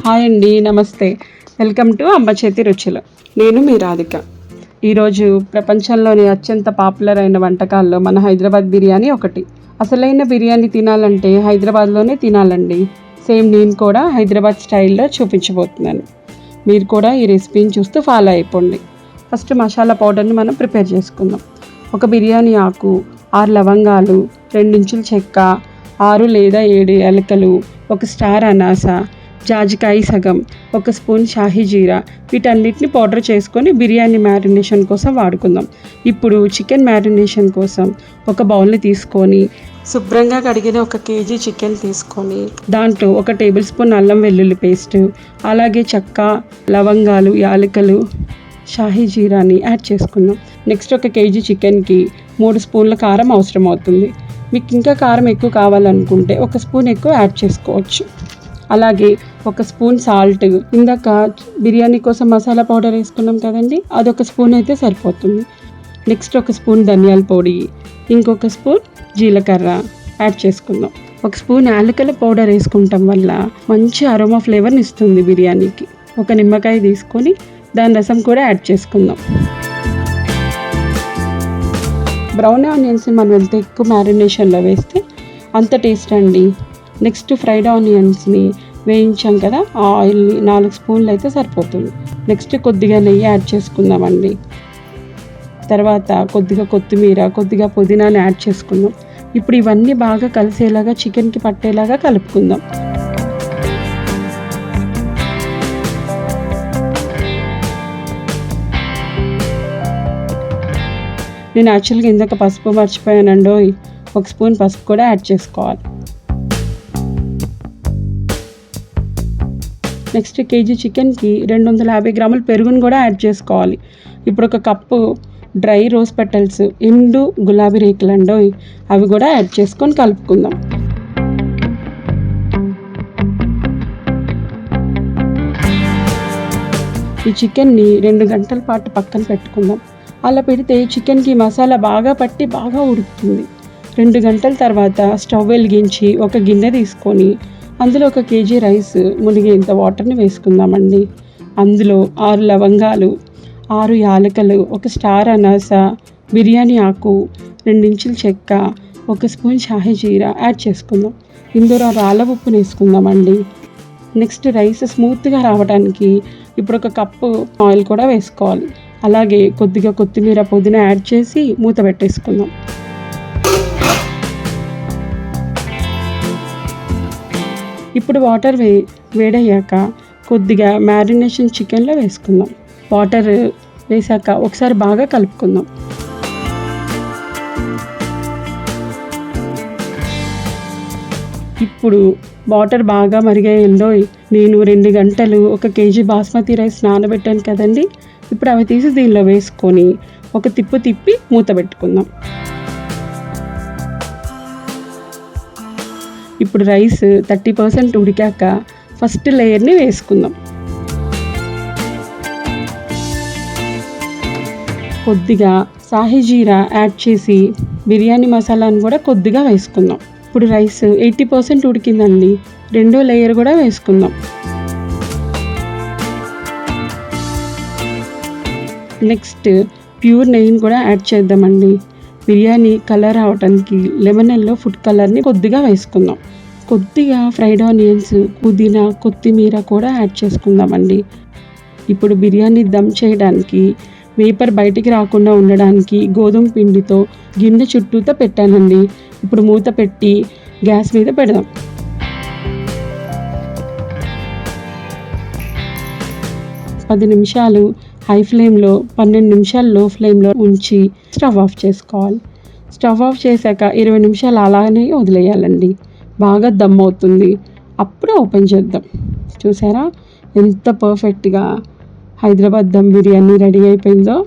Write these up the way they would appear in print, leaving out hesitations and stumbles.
Hi అండి, నమస్తే. Welcome to అమ్మ చేతి రుచులు. నేను మీ రాధిక. ఈరోజు ప్రపంచంలోని అత్యంత పాపులర్ అయిన వంటకాల్లో మన హైదరాబాద్ బిర్యానీ ఒకటి. అసలైన బిర్యానీ తినాలంటే హైదరాబాద్లోనే తినాలండి. సేమ్ నేను కూడా హైదరాబాద్ స్టైల్లో చూపించబోతున్నాను. మీరు కూడా ఈ రెసిపీని చూస్తూ ఫాలో అయిపోండి. ఫస్ట్ మసాలా పౌడర్ని మనం ప్రిపేర్ చేసుకుందాం. ఒక బిర్యానీ ఆకు, 6 లవంగాలు, 2 ఇంచుల చెక్క, 6 లేదా 7 యాలకులు, 1 స్టార్ అనాస, జాజికాయ సగం, 1 స్పూన్ షాహీ జీరా, వీటన్నిటిని పౌడర్ చేసుకొని బిర్యానీ మ్యారినేషన్ కోసం వాడుకుందాం. ఇప్పుడు చికెన్ మ్యారినేషన్ కోసం ఒక బౌల్ని తీసుకొని శుభ్రంగా కడిగిన 1 కేజీ చికెన్ తీసుకొని దాంట్లో 1 టేబుల్ స్పూన్ అల్లం వెల్లుల్లి పేస్ట్, అలాగే చెక్క, లవంగాలు, యాలకులు, షాహీ జీరాని యాడ్ చేసుకుందాం. నెక్స్ట్ 1 కేజీ చికెన్కి 3 స్పూన్ల కారం అవసరం అవుతుంది. మీకు ఇంకా కారం ఎక్కువ కావాలనుకుంటే 1 స్పూన్ ఎక్కువ యాడ్ చేసుకోవచ్చు. అలాగే 1 స్పూన్ సాల్ట్, ఇందాక బిర్యానీ కోసం మసాలా పౌడర్ వేసుకున్నాం కదండి, అది 1 స్పూన్ అయితే సరిపోతుంది. నెక్స్ట్ 1 స్పూన్ ధనియాల పొడి, ఇంకొక స్పూన్ జీలకర్ర యాడ్ చేసుకుందాం. 1 స్పూన్ యాలకుల పౌడర్ వేసుకుంటాం వల్ల మంచి అరోమా ఫ్లేవర్ని ఇస్తుంది బిర్యానీకి. 1 నిమ్మకాయ తీసుకొని దాని రసం కూడా యాడ్ చేసుకుందాం. బ్రౌన్ ఆనియన్స్ని మనం ఎంత ఎక్కువ మ్యారినేషన్లో వేస్తే అంత టేస్ట్ అండి. నెక్స్ట్ ఫ్రైడ్ ఆనియన్స్ని వేయించాం కదా, ఆ ఆయిల్ని 4 స్పూన్లు అయితే సరిపోతుంది. నెక్స్ట్ కొద్దిగా నెయ్యి యాడ్ చేసుకుందామండి. తర్వాత కొద్దిగా కొత్తిమీర, కొద్దిగా పుదీనాని యాడ్ చేసుకుందాం. ఇప్పుడు ఇవన్నీ బాగా కలిసేలాగా చికెన్కి పట్టేలాగా కలుపుకుందాం. నేను యాక్చువల్గా ఇందాక పసుపు మర్చిపోయానండో, 1 స్పూన్ పసుపు కూడా యాడ్ చేసుకోవాలి. నెక్స్ట్ కేజీ చికెన్కి 250 గ్రాముల పెరుగును కూడా యాడ్ చేసుకోవాలి. ఇప్పుడు 1 కప్పు డ్రై రోజ్ పెటల్స్, ఎండు గులాబీ రేకులు అండో, అవి కూడా యాడ్ చేసుకొని కలుపుకుందాం. ఈ చికెన్ని 2 గంటల పాటు పక్కన పెట్టుకుందాం. అలా పెడితే చికెన్కి మసాలా బాగా పట్టి బాగా ఉడుకుతుంది. 2 గంటల తర్వాత స్టవ్ వెలిగించి 1 గిన్నె తీసుకొని అందులో 1 కేజీ రైస్ మునిగేంత వాటర్ని వేసుకుందామండి. అందులో 6 లవంగాలు, 6 యాలకులు, 1 స్టార్ అనాస, బిర్యానీ ఆకు, 2 ఇంచుల చెక్క, 1 స్పూన్ షాహీ జీరా యాడ్ చేసుకుందాం. ఇందులో రాళ్ళ ఉప్పుని వేసుకుందామండి. నెక్స్ట్ రైస్ స్మూత్గా రావడానికి ఇప్పుడు 1 కప్పు ఆయిల్ కూడా వేసుకోవాలి. అలాగే కొద్దిగా కొత్తిమీర, పుదీనా యాడ్ చేసి మూత పెట్టేసుకుందాం. ఇప్పుడు వాటర్ వేడయ్యాక కొద్దిగా మ్యారినేషన్ చికెన్లో వేసుకుందాం. వాటర్ వేసాక ఒకసారి బాగా కలుపుకుందాం. ఇప్పుడు వాటర్ బాగా మరిగాయండో, నేను 2 గంటలు 1 కేజీ బాస్మతి రైస్ నానబెట్టాను కదండి, ఇప్పుడు అవి తీసి దీనిలో వేసుకొని 1 తిప్పు తిప్పి మూత పెట్టుకుందాం. ఇప్పుడు రైస్ 30% ఉడికాక ఫస్ట్ లేయర్ని వేసుకుందాం. కొద్దిగా షాహీ జీరా యాడ్ చేసి బిర్యానీ మసాలాను కూడా కొద్దిగా వేసుకుందాం. ఇప్పుడు రైస్ 80% ఉడికిందండి, 2వ లేయర్ కూడా వేసుకుందాం. నెక్స్ట్ ప్యూర్ నెయ్యిని కూడా యాడ్ చేద్దామండి. బిర్యానీ కలర్ రావడానికి లెమన్ ఎల్లో ఫుడ్ కలర్ని కొద్దిగా వేసుకుందాం. కొద్దిగా ఫ్రైడ్ ఆనియన్స్, పుదీనా, కొత్తిమీర కూడా యాడ్ చేసుకుందామండి. ఇప్పుడు బిర్యానీ దమ్ చేయడానికి వేపర్ బయటికి రాకుండా ఉండడానికి గోధుమ పిండితో గిన్నె చుట్టూతో పెట్టానండి. ఇప్పుడు మూత పెట్టి గ్యాస్ మీద పెడదాం. పది నిమిషాలు హై ఫ్లేమ్లో, 12 నిమిషాలు లో ఫ్లేమ్లో ఉంచి స్టవ్ ఆఫ్ చేసుకోవాలి. స్టవ్ ఆఫ్ చేశాక 20 నిమిషాలు అలానే వదిలేయాలండి. బాగా దమ్ అవుతుంది. అప్పుడు ఓపెన్ చేద్దాం. చూసారా ఎంత పర్ఫెక్ట్గా హైదరాబాద్ దమ్ బిర్యానీ రెడీ అయిపోయిందో.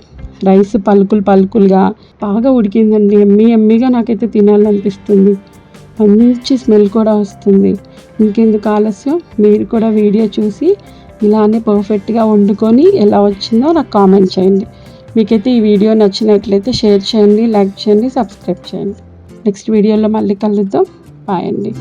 రైస్ పలుకులుగా బాగా ఉడికిందండి. ఎమ్మీగా నాకైతే తినాలనిపిస్తుంది. మంచి స్మెల్ కూడా వస్తుంది. ఇంకెందుకు ఆలస్యం, మీరు కూడా వీడియో చూసి ఇలానే పర్ఫెక్ట్గా వండుకొని ఎలా వచ్చిందో నాకు కామెంట్ చేయండి. మీకైతే ఈ వీడియో నచ్చినట్లయితే షేర్ చేయండి, లైక్ చేయండి, సబ్స్క్రైబ్ చేయండి. నెక్స్ట్ వీడియోలో మళ్ళీ కలుద్దాం. బాయ్ అండి.